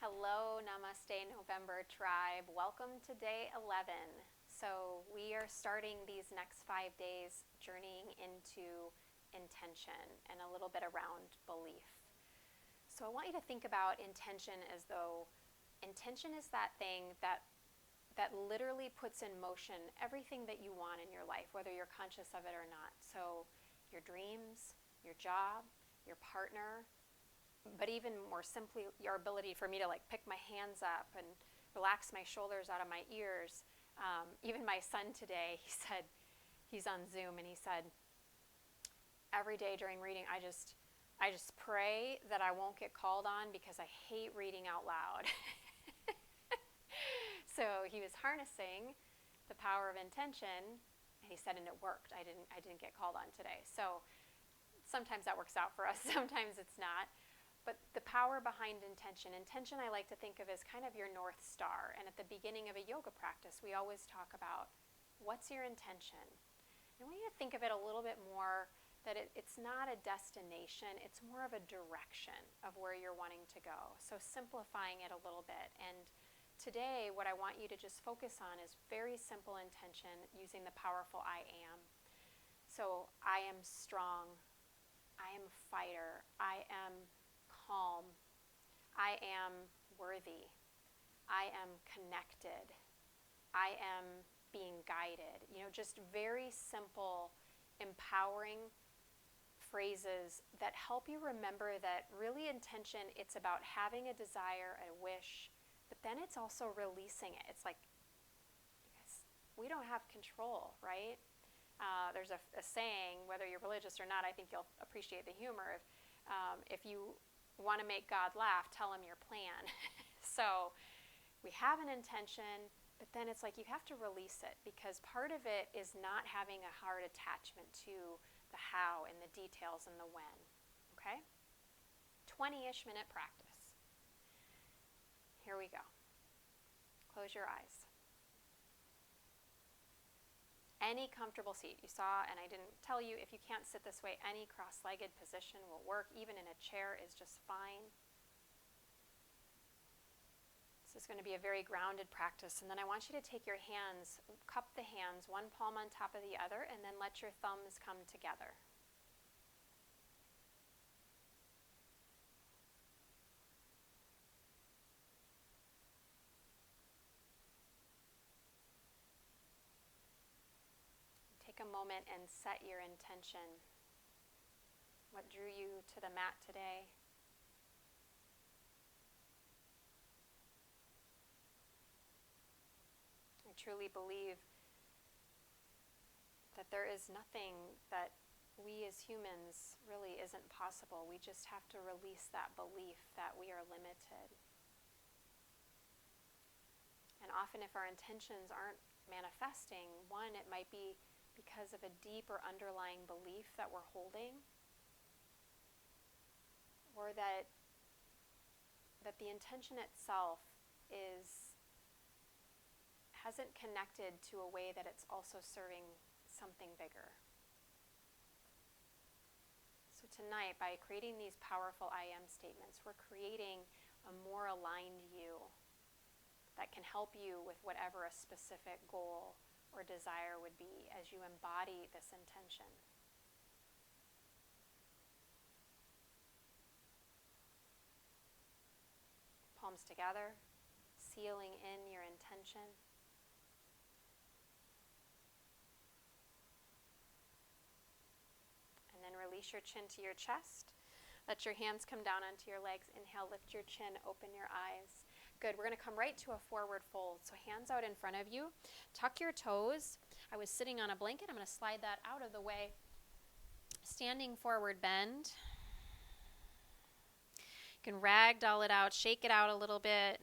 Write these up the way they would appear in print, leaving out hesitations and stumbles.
Hello, Namaste November tribe. Welcome to day 11. So, we are starting these next 5 days journeying into intention and a little bit around belief. So, I want you to think about intention as though intention is that thing that literally puts in motion everything that you want in your life, whether you're conscious of it or not. So, your dreams, your job, your partner, but even more simply, your ability for me to pick my hands up and relax my shoulders out of my ears. Even my son today, he said, he's on Zoom, and he said, every day during reading, I just pray that I won't get called on because I hate reading out loud. So he was harnessing the power of intention, and he said, and it worked. I didn't get called on today. So sometimes that works out for us, sometimes it's not. But the power behind intention I like to think of as kind of your North Star. And at the beginning of a yoga practice, we always talk about what's your intention? And I want you to think of it a little bit more that it's not a destination, it's more of a direction of where you're wanting to go. So simplifying it a little bit. And today, what I want you to just focus on is very simple intention using the powerful I am. So I am strong, I am a fighter, I am calm, I am worthy, I am connected, I am being guided. Just very simple, empowering phrases that help you remember that really intention, it's about having a desire, a wish, but then it's also releasing it. It's like, we don't have control, right? There's a saying, whether you're religious or not, I think you'll appreciate the humor. If you want to make God laugh, tell him your plan. So we have an intention, but then it's like you have to release it, because part of it is not having a hard attachment to the how and the details and the when. Okay? 20-ish minute practice. Here we go. Close your eyes. Any comfortable seat. You saw, and I didn't tell you, if you can't sit this way, any cross-legged position will work. Even in a chair is just fine. This is going to be a very grounded practice. And then I want you to take your hands, cup the hands, one palm on top of the other, and then let your thumbs come together. Take a moment and set your intention. What drew you to the mat today? I truly believe that there is nothing that we as humans really isn't possible. We just have to release that belief that we are limited. And often if our intentions aren't manifesting, one, it might be because of a deep or underlying belief that we're holding, or that the intention itself hasn't connected to a way that it's also serving something bigger. So tonight, by creating these powerful I am statements, we're creating a more aligned you that can help you with whatever a specific goal or desire would be as you embody this intention. Palms together, sealing in your intention. And then release your chin to your chest. Let your hands come down onto your legs. Inhale, lift your chin, open your eyes. Good. We're going to come right to a forward fold. So hands out in front of you. Tuck your toes. I was sitting on a blanket. I'm going to slide that out of the way. Standing forward bend. You can ragdoll it out, shake it out a little bit.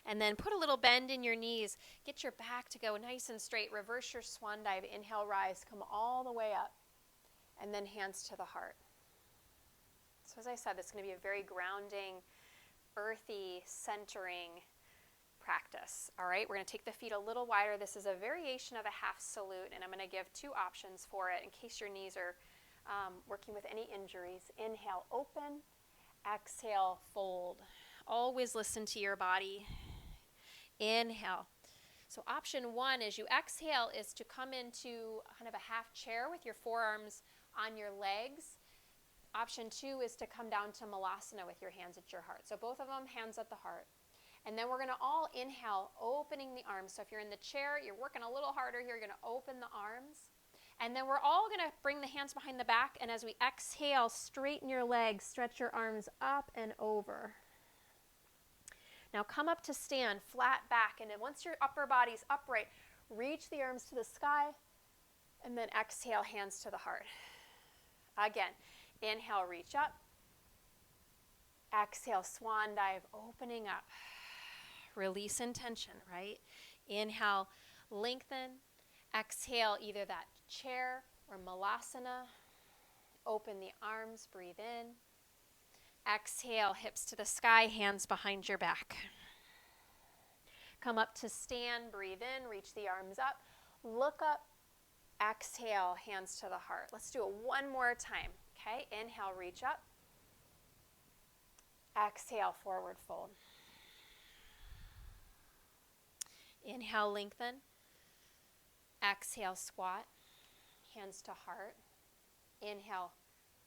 And then put a little bend in your knees. Get your back to go nice and straight. Reverse your swan dive. Inhale, rise. Come all the way up. And then hands to the heart. So as I said, this is going to be a very grounding, earthy, centering practice. All right, we're going to take the feet a little wider. This is a variation of a half salute, and I'm going to give two options for it in case your knees are working with any injuries. Inhale, open. Exhale, fold. Always listen to your body. Inhale. So option one as you exhale is to come into kind of a half chair with your forearms on your legs. Option two is to come down to Malasana with your hands at your heart. So both of them, hands at the heart. And then we're going to all inhale, opening the arms. So if you're in the chair, you're working a little harder here. You're going to open the arms. And then we're all going to bring the hands behind the back. And as we exhale, straighten your legs, stretch your arms up and over. Now come up to stand, flat back. And then once your upper body's upright, reach the arms to the sky. And then exhale, hands to the heart. Again, inhale, reach up. Exhale, swan dive, opening up. Release in tension, right? Inhale, lengthen. Exhale, either that chair or Malasana. Open the arms, breathe in. Exhale, hips to the sky, hands behind your back. Come up to stand, breathe in, reach the arms up. Look up, exhale, hands to the heart. Let's do it one more time, okay? Inhale, reach up. Exhale, forward fold. Inhale, lengthen. Exhale, squat. Hands to heart. Inhale,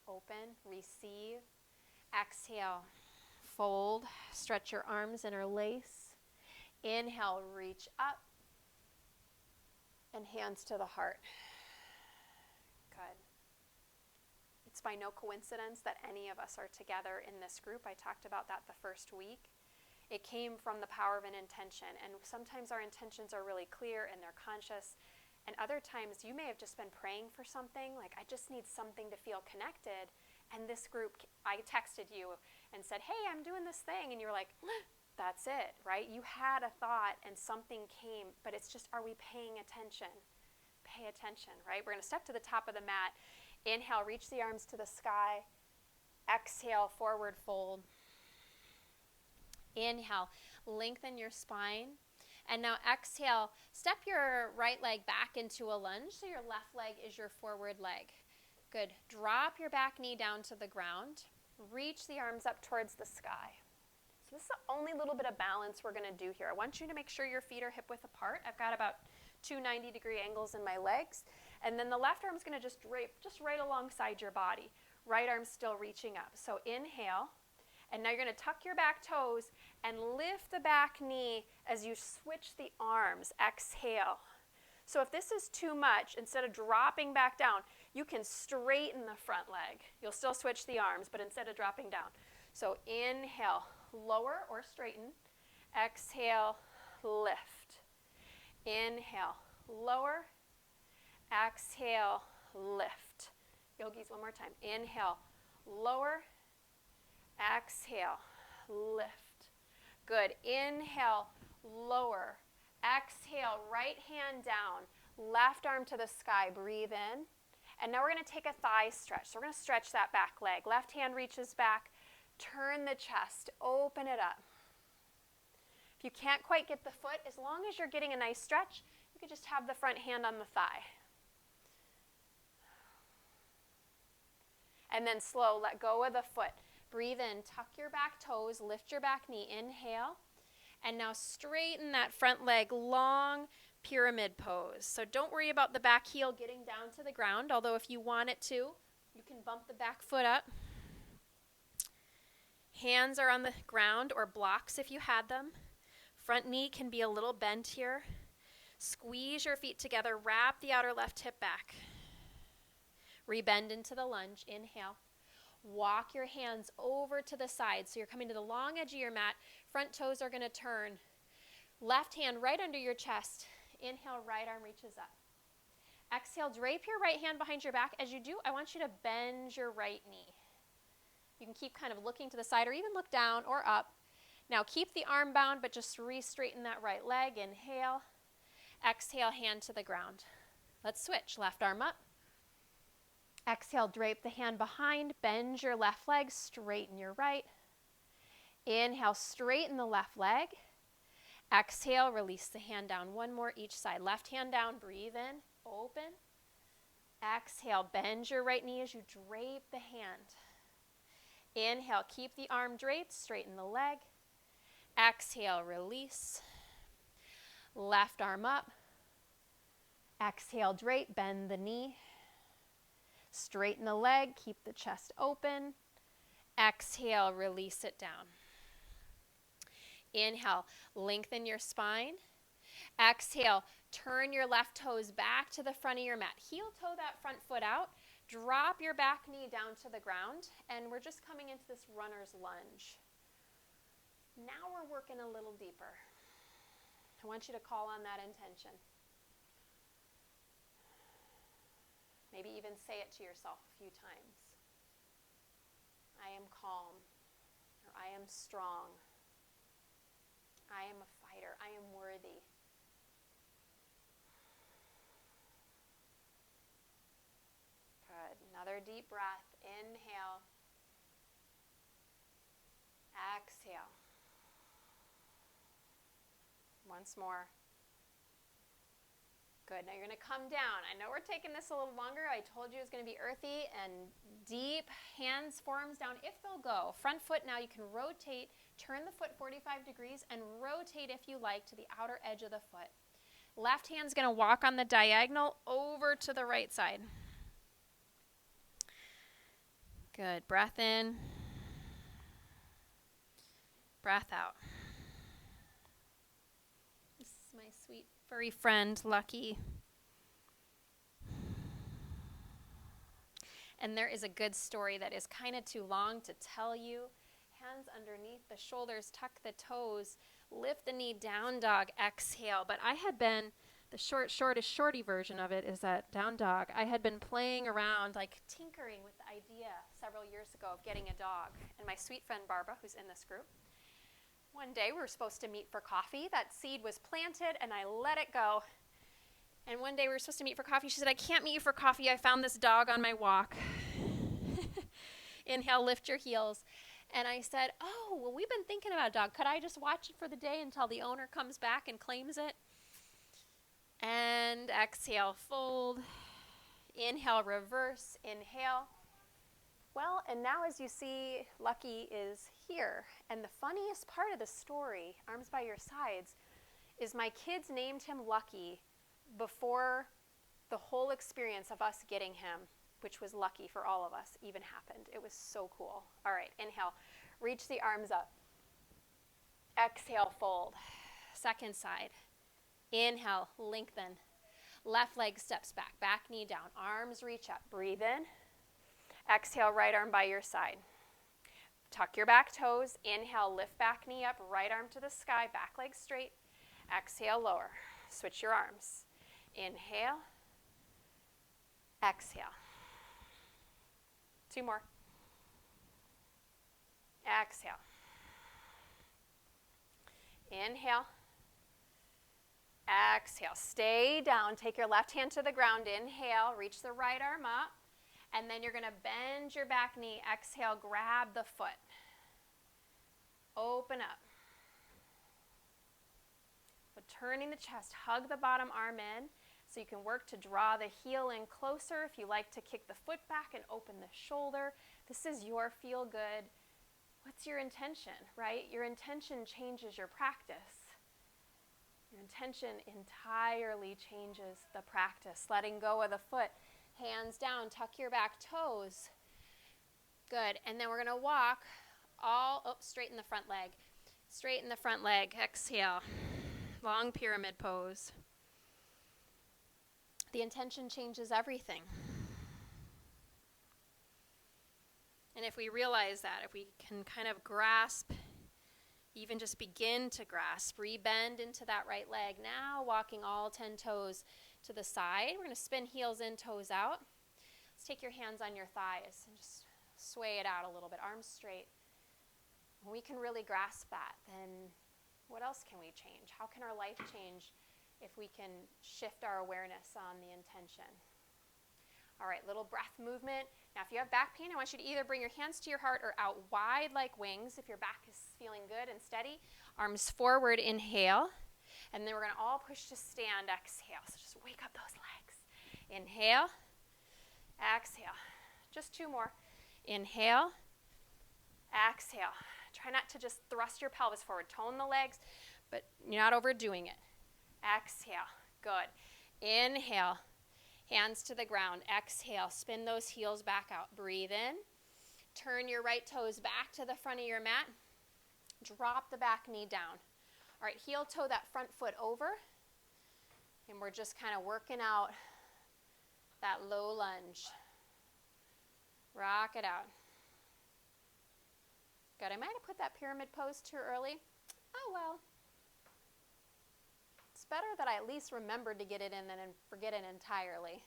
open, receive. Exhale, fold. Stretch your arms, interlace. Inhale, reach up. And hands to the heart. Good. It's by no coincidence that any of us are together in this group. I talked about that the first week. It came from the power of an intention. And sometimes our intentions are really clear and they're conscious. And other times you may have just been praying for something, like I just need something to feel connected. And this group, I texted you and said, hey, I'm doing this thing. And you're like, that's it, right? You had a thought and something came, but it's just, are we paying attention? Pay attention, right? We're going to step to the top of the mat. Inhale, reach the arms to the sky. Exhale, forward fold. Inhale, lengthen your spine. And now exhale, step your right leg back into a lunge so your left leg is your forward leg. Good. Drop your back knee down to the ground. Reach the arms up towards the sky. So this is the only little bit of balance we're going to do here. I want you to make sure your feet are hip width apart. I've got about two 90-degree angles in my legs. And then the left arm is going to just drape just right alongside your body. Right arm still reaching up. So inhale. And now you're going to tuck your back toes and lift the back knee as you switch the arms. Exhale. So if this is too much, instead of dropping back down, you can straighten the front leg. You'll still switch the arms, but instead of dropping down. So inhale, lower or straighten. Exhale, lift. Inhale, lower. Exhale, lift. Yogis, one more time. Inhale, lower. Exhale, lift. Good. Inhale, lower. Exhale, right hand down. Left arm to the sky. Breathe in. And now we're going to take a thigh stretch. So we're going to stretch that back leg. Left hand reaches back. Turn the chest. Open it up. If you can't quite get the foot, as long as you're getting a nice stretch, you can just have the front hand on the thigh. And then slow, let go of the foot. Breathe in, tuck your back toes, lift your back knee, inhale. And now straighten that front leg, long pyramid pose. So don't worry about the back heel getting down to the ground, although if you want it to, you can bump the back foot up. Hands are on the ground or blocks if you had them. Front knee can be a little bent here. Squeeze your feet together, wrap the outer left hip back. Rebend into the lunge, inhale. Walk your hands over to the side. So you're coming to the long edge of your mat. Front toes are going to turn. Left hand right under your chest. Inhale, right arm reaches up. Exhale, drape your right hand behind your back. As you do, I want you to bend your right knee. You can keep kind of looking to the side or even look down or up. Now keep the arm bound, but just re-straighten that right leg. Inhale. Exhale, hand to the ground. Let's switch. Left arm up. Exhale, drape the hand behind, bend your left leg, straighten your right. Inhale, straighten the left leg. Exhale, release the hand down. One more each side. Left hand down, breathe in, open. Exhale, bend your right knee as you drape the hand. Inhale, keep the arm draped, straighten the leg. Exhale, release. Left arm up. Exhale, drape, bend the knee. Straighten the leg, keep the chest open. Exhale, release it down. Inhale, lengthen your spine. Exhale, turn your left toes back to the front of your mat. Heel toe that front foot out. Drop your back knee down to the ground, and we're just coming into this runner's lunge. Now we're working a little deeper. I want you to call on that intention. Maybe even say it to yourself a few times. I am calm, or I am strong. I am a fighter. I am worthy. Good. Another deep breath. Inhale. Exhale. Once more. Good. Now you're going to come down. I know we're taking this a little longer. I told you it was going to be earthy and deep. Hands, forearms down if they'll go. Front foot now you can rotate. Turn the foot 45 degrees and rotate if you like to the outer edge of the foot. Left hand's going to walk on the diagonal over to the right side. Good. Breath in. Breath out. This is my sweet furry friend, Lucky. And there is a good story that is kind of too long to tell you. Hands underneath the shoulders, tuck the toes, lift the knee, down dog, exhale. But I had been, the shorty version of it is that down dog. I had been playing around, like tinkering with the idea several years ago of getting a dog. And my sweet friend Barbara, who's in this group, one day we were supposed to meet for coffee. That seed was planted and I let it go. And one day we were supposed to meet for coffee. She said, I can't meet you for coffee. I found this dog on my walk. Inhale, lift your heels. And I said, oh, well, we've been thinking about a dog. Could I just watch it for the day until the owner comes back and claims it? And exhale, fold. Inhale, reverse. Inhale. Well, and now as you see, Lucky is here. And the funniest part of the story, arms by your sides, is my kids named him Lucky before the whole experience of us getting him, which was lucky for all of us, even happened. It was so cool. All right, inhale. Reach the arms up. Exhale, fold. Second side. Inhale, lengthen. Left leg steps back. Back knee down. Arms reach up. Breathe in. Exhale, right arm by your side. Tuck your back toes. Inhale, lift back knee up. Right arm to the sky. Back leg straight. Exhale, lower. Switch your arms. Inhale. Exhale. Two more. Exhale. Inhale. Exhale. Stay down. Take your left hand to the ground. Inhale. Reach the right arm up. And then you're going to bend your back knee. Exhale. Grab the foot. Open up. But turning the chest. Hug the bottom arm in. So you can work to draw the heel in closer. If you like to kick the foot back and open the shoulder. This is your feel good. What's your intention, right? Your intention changes your practice. Your intention entirely changes the practice. Letting go of the foot. Hands down. Tuck your back toes. Good. And then we're going to walk straighten the front leg. Straighten the front leg. Exhale. Long pyramid pose. The intention changes everything. And if we realize that, if we can kind of grasp, even just begin to grasp, rebend into that right leg. Now walking all 10 toes to the side. We're going to spin heels in, toes out. Let's take your hands on your thighs and just sway it out a little bit, arms straight. When we can really grasp that, then what else can we change? How can our life change if we can shift our awareness on the intention? All All right, little breath movement. Now, if you have back pain, I want you to either bring your hands to your heart or out wide like wings if your back is feeling good and steady. Arms forward, inhale. And then we're going to all push to stand, exhale. So just wake up those legs. Inhale, exhale. Just 2 more. Inhale, exhale. Try not to just thrust your pelvis forward. Tone the legs, but you're not overdoing it. Exhale. Good. Inhale. Hands to the ground. Exhale. Spin those heels back out. Breathe in. Turn your right toes back to the front of your mat. Drop the back knee down. All right, heel toe that front foot over. And we're just kind of working out that low lunge. Rock it out. Good. I might have put that pyramid pose too early. Oh, well. It's better that I at least remembered to get it in than forget it entirely.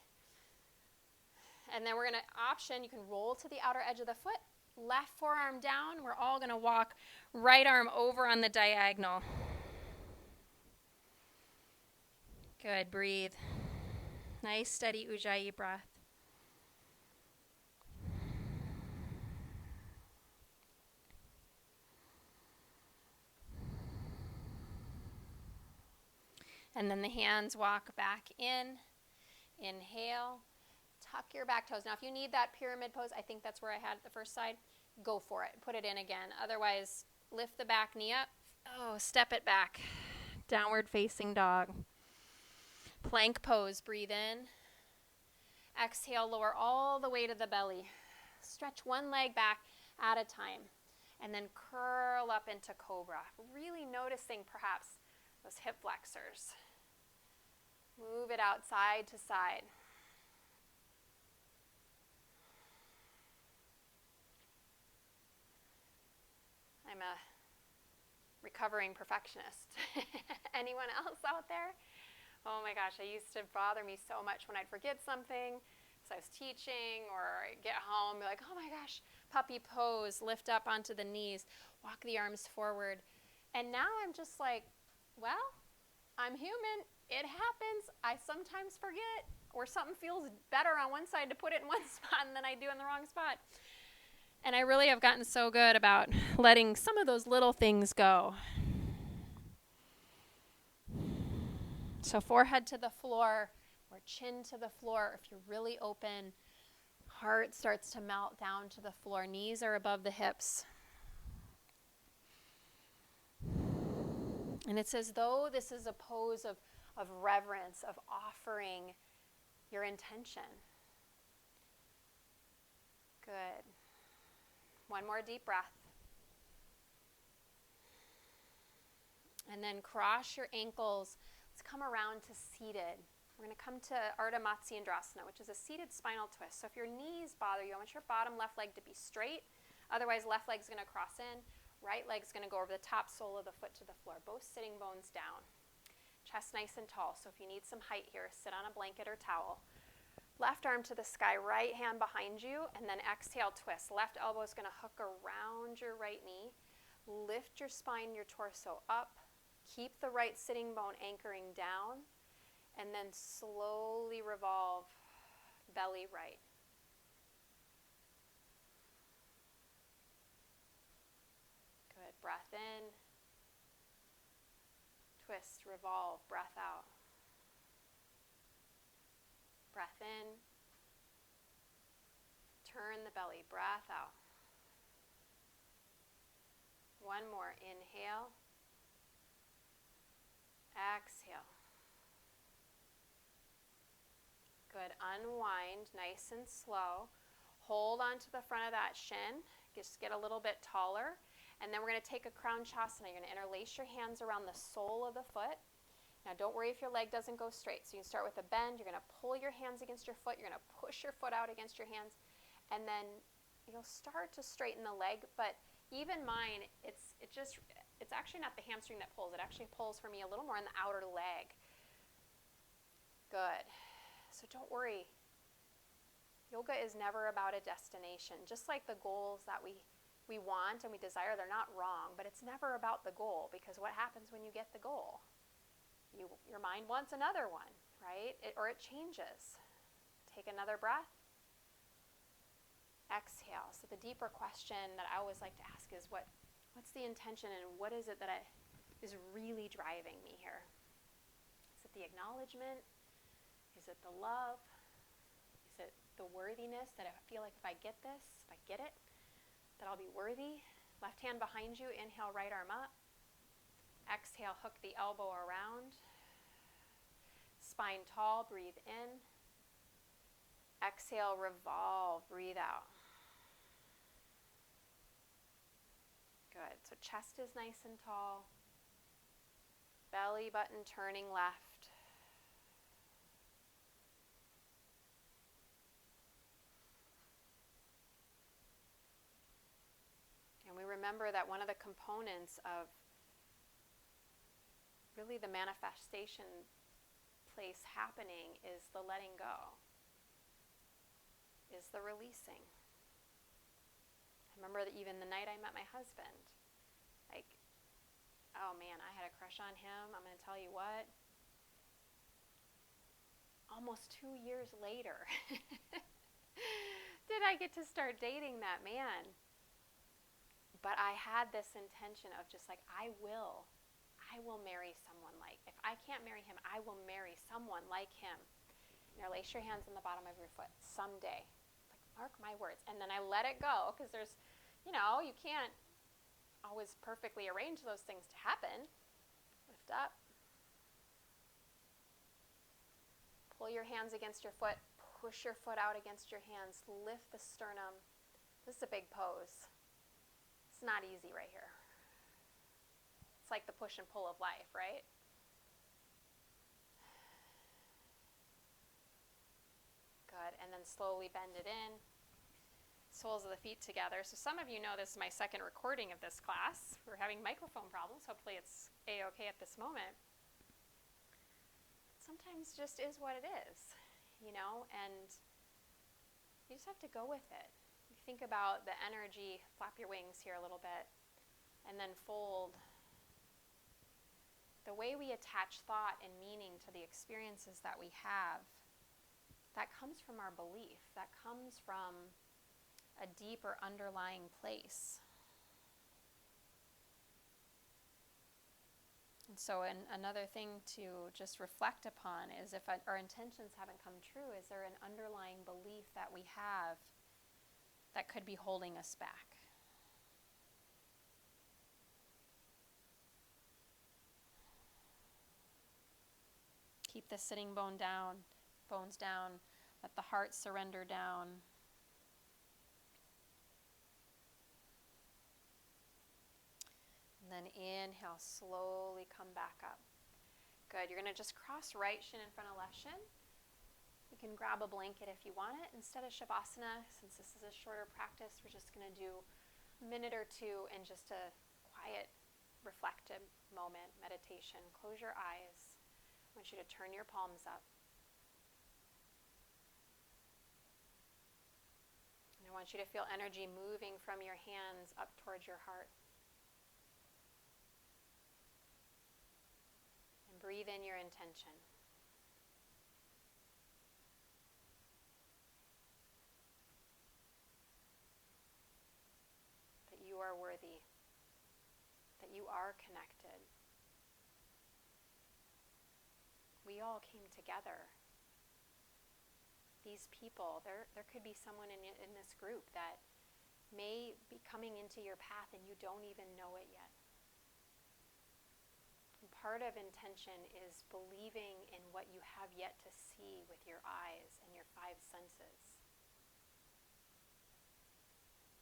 And then we're going to option, you can roll to the outer edge of the foot, left forearm down. We're all going to walk right arm over on the diagonal. Good, breathe. Nice, steady Ujjayi breath. And then the hands walk back in. Inhale. Tuck your back toes. Now, if you need that pyramid pose, I think that's where I had it the first side, go for it. Put it in again. Otherwise, lift the back knee up. Oh, step it back. Downward facing dog. Plank pose. Breathe in. Exhale, lower all the way to the belly. Stretch one leg back at a time. And then curl up into cobra. Really noticing perhaps those hip flexors. Move it out side to side. I'm a recovering perfectionist. Anyone else out there? Oh my gosh, it used to bother me so much when I'd forget something. So I was teaching or I'd get home, be like, oh my gosh, puppy pose, lift up onto the knees, walk the arms forward. And now I'm just like, well, I'm human. It happens. I sometimes forget, or something feels better on one side to put it in one spot than I do in the wrong spot. And I really have gotten so good about letting some of those little things go. So forehead to the floor or chin to the floor. If you're really open, heart starts to melt down to the floor. Knees are above the hips. And it's as though this is a pose of reverence, of offering your intention. Good. One more deep breath. And then cross your ankles. Let's come around to seated. We're going to come to Ardha Matsyendrasana, which is a seated spinal twist. So if your knees bother you, I want your bottom left leg to be straight. Otherwise, left leg's going to cross in. Right leg's going to go over the top sole of the foot to the floor. Both sitting bones down. Chest nice and tall. So if you need some height here, sit on a blanket or towel. Left arm to the sky, right hand behind you, and then exhale, twist. Left elbow is going to hook around your right knee. Lift your spine, your torso up. Keep the right sitting bone anchoring down, and then slowly revolve belly right. Good. Breath in. Twist, revolve, breath out. Breath in. Turn the belly, breath out. One more. Inhale. Exhale. Good. Unwind nice and slow. Hold on to the front of that shin. Just get a little bit taller. And then we're going to take a Kranchasana. You're going to interlace your hands around the sole of the foot. Now, don't worry if your leg doesn't go straight. So you can start with a bend. You're going to pull your hands against your foot. You're going to push your foot out against your hands. And then you'll start to straighten the leg. But even mine, it's actually not the hamstring that pulls. It actually pulls for me a little more in the outer leg. Good. So don't worry. Yoga is never about a destination. Just like the goals that we want and we desire, they're not wrong. But it's never about the goal, because what happens when you get the goal? Your mind wants another one, right? Or it changes. Take another breath. Exhale. So the deeper question that I always like to ask is what's the intention, and what is it that is really driving me here? Is it the acknowledgement? Is it the love? Is it the worthiness that I feel like if I get this, if I get it, that I'll be worthy? Left hand behind you, inhale, right arm up. Exhale, hook the elbow around. Spine tall, breathe in. Exhale, revolve, breathe out. Good. So chest is nice and tall. Belly button turning left. And we remember that one of the components of really the manifestation place happening is the letting go, is the releasing. I remember that even the night I met my husband, like, oh man, I had a crush on him. I'm going to tell you what, almost 2 years later, did I get to start dating that man. But I had this intention of just like, I will marry someone like, if I can't marry him, I will marry someone like him. You know, lace your hands on the bottom of your foot someday. Like, mark my words. And then I let it go, because there's, you know, you can't always perfectly arrange those things to happen. Lift up. Pull your hands against your foot. Push your foot out against your hands. Lift the sternum. This is a big pose. It's not easy right here. It's like the push and pull of life, right? Good. And then slowly bend it in. Soles of the feet together. So some of you know this is my second recording of this class. We're having microphone problems. Hopefully it's a-okay at this moment. Sometimes just is what it is, you know, and you just have to go with it. You think about the energy, flap your wings here a little bit, and then fold. The way we attach thought and meaning to the experiences that we have, that comes from our belief. That comes from a deeper underlying place. And so another thing to just reflect upon is, if our intentions haven't come true, is there an underlying belief that we have that could be holding us back? Keep the sitting bones down. Let the heart surrender down. And then inhale, slowly come back up. Good. You're going to just cross right shin in front of left shin. You can grab a blanket if you want it. Instead of Shavasana, since this is a shorter practice, we're just going to do a minute or two in just a quiet, reflective moment, meditation. Close your eyes. I want you to turn your palms up. And I want you to feel energy moving from your hands up towards your heart. And breathe in your intention. That you are worthy. That you are connected. We all came together. These people, there could be someone in this group that may be coming into your path and you don't even know it yet. And part of intention is believing in what you have yet to see with your eyes and your 5 senses.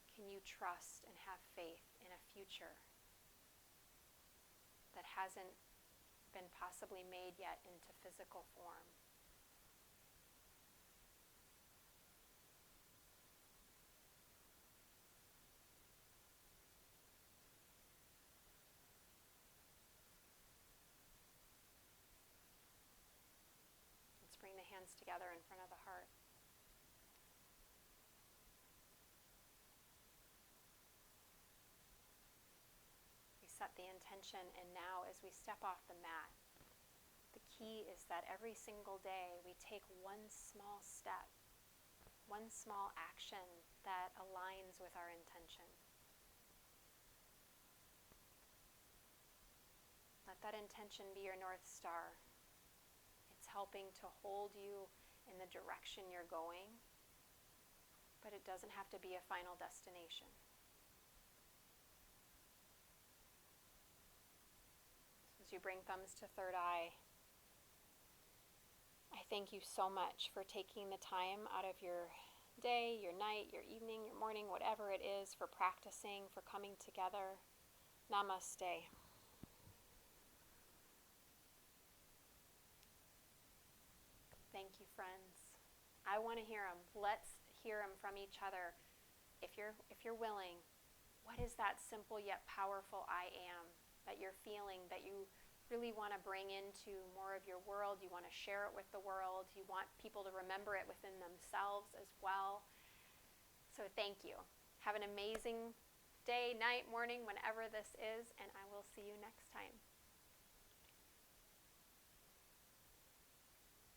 Can you trust and have faith in a future that hasn't been possibly made yet into physical form? Let's bring the hands together in front of the heart. Set the intention, and now as we step off the mat, the key is that every single day we take one small step one small action that aligns with our intention. Let that intention be your North Star. It's helping to hold you in the direction you're going, but it doesn't have to be a final destination. As you bring thumbs to third eye, I thank you so much for taking the time out of your day, your night, your evening, your morning, whatever it is, for practicing, for coming together. Namaste. Thank you, friends. I want to hear them. Let's hear them from each other. If you're willing, what is that simple yet powerful I am that you're feeling, that you really want to bring into more of your world? You want to share it with the world. You want people to remember it within themselves as well. So thank you. Have an amazing day, night, morning, whenever this is, and I will see you next time.